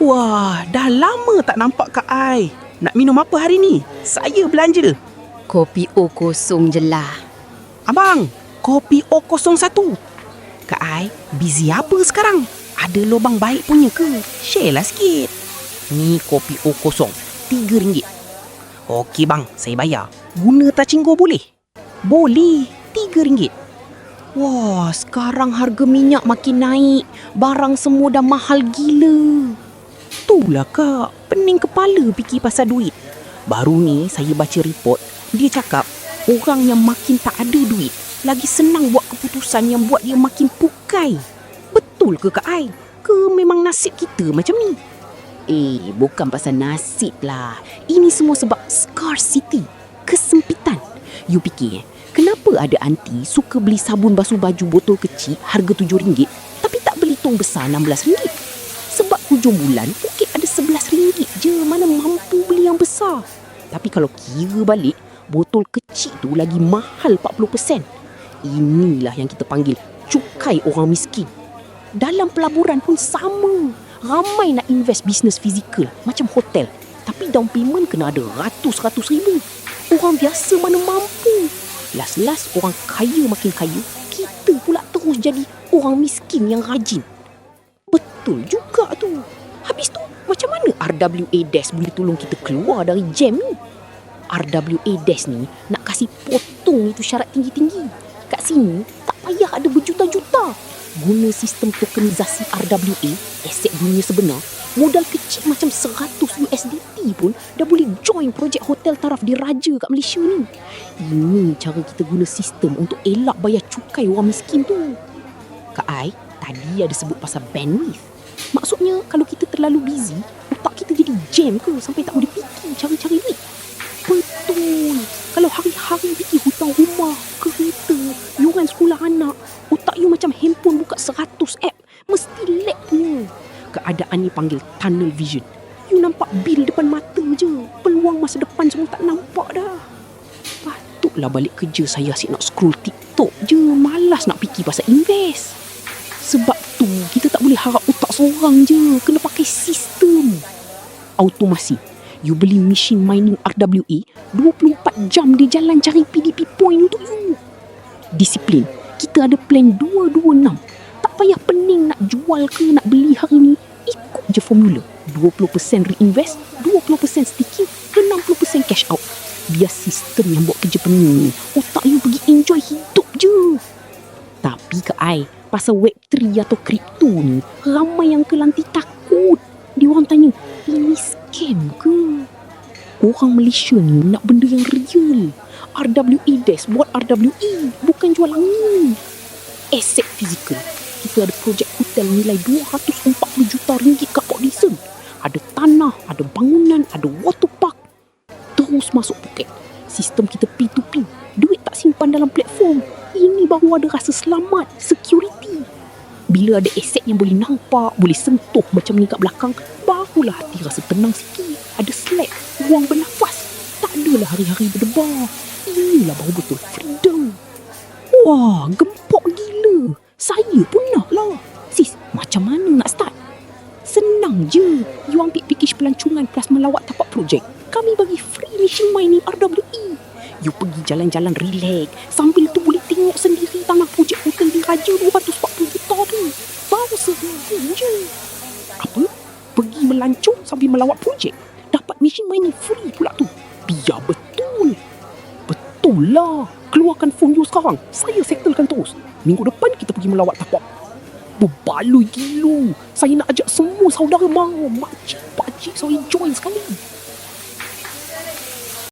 Wah, dah lama tak nampak Kak Ai. Nak minum apa hari ni? Saya belanja. Kopi O0 je lah. Abang, kopi O01. Kak Ai, busy apa sekarang? Ada lubang baik punya ke? Share lah sikit. Ni kopi O0, RM3. Okey bang, saya bayar. Guna touching go boleh? Boleh, RM3. Wah, sekarang harga minyak makin naik. Barang semua dah mahal gila. Itulah Kak, pening kepala fikir pasal duit. Baru ni saya baca report, dia cakap orang yang makin tak ada duit lagi senang buat keputusan yang buat dia makin pukai. Betul ke Kak Ai? Ke memang nasib kita macam ni? Bukan pasal nasib lah. Ini semua sebab scarcity, kesempitan. You fikir, kenapa ada aunty suka beli sabun basuh baju botol kecil harga RM7 tapi tak beli tong besar RM16? Sebab hujung bulan mungkin ada RM11 je, mana mampu beli yang besar. Tapi kalau kira balik, botol kecil tu lagi mahal 40%. Inilah yang kita panggil cukai orang miskin. Dalam pelaburan pun sama. Ramai nak invest bisnes fizikal macam hotel, tapi down payment kena ada ratus-ratus ribu. Orang biasa mana mampu. Last-last orang kaya makin kaya, kita pula terus jadi orang miskin yang rajin. Betul juga tu. Habis tu, macam mana RWA Desk boleh tolong kita keluar dari jam ni? RWA Desk ni nak kasih potong itu syarat tinggi-tinggi. Kat sini, tak payah ada berjuta-juta. Guna sistem tokenisasi RWA, aset dunia sebenar, modal kecil macam 100 USDT pun dah boleh join projek hotel taraf diraja kat Malaysia ni. Ini cara kita guna sistem untuk elak bayar cukai orang miskin tu. Kak Ai, tadi ada sebut pasal bandwidth. Maksudnya kalau kita terlalu busy, otak kita jadi jam ke sampai tak boleh fikir cari-cari duit? Betul. Kalau hari-hari fikir hutang rumah, kereta, yuran sekolah anak, otak you macam handphone buka 100 app. Mesti lag punya. Keadaan ni panggil tunnel vision. You nampak bil depan mata je. Peluang masa depan semua tak nampak dah. Patutlah balik kerja saya asyik nak scroll TikTok je. Malas nak fikir pasal invest. Sebab tu kita tak boleh harap otak seorang je. Kena pakai sistem. Automasi. You beli machine mining RWA, 24 jam dia jalan cari PDP point untuk you. Disiplin. Kita ada plan 226. Tak payah pening nak jual ke nak beli hari ni. Ikut je formula. 20% reinvest, 20% staking, 60% cash out. Biar sistem yang buat kerja pening ni. Otak you pergi enjoy hidup je. Tapi Kak Ai, pasal Web3 atau kripto ni, ramai yang kelanti takut. Dia orang tanya, ini scam ke? Orang Malaysia ni nak benda yang real. RWA Desk buat RWA, bukan jual angin. Aset fizikal. Kita ada projek hotel nilai RM240 juta kat Port Dickson. Ada tanah, ada bangunan, ada water park. Terus masuk poket. Sistem kita P2P. Duit tak simpan dalam platform. Ini baru ada rasa selamat, security. Bila ada aset yang boleh nampak, boleh sentuh macam ni kat belakang, barulah hati rasa tenang sikit. Ada slack, ruang bernafas. Tak adalah hari-hari berdebar. Inilah baru betul freedom. Wah, gempok gila. Saya pun nak lah. Sis, macam mana nak start? Senang je. You ambil package pelancongan plus melawat tapak projek. Kami bagi free machine mining RWA. You pergi jalan-jalan relax. Sambil tu boleh tengok sendiri tanah projek hotel di Raja 240 juta tu. Baru seribu je. Apa? Pergi melancong sambil melawat projek? Dapat machine mining free pula tu. Biar betul. Betul lah. Keluarkan phone you sekarang. Saya settlekan terus. Minggu depan kita pergi melawat tapak. Berbaloi gila. Saya nak ajak semua saudara mau. Makcik, pakcik, saya join sekali.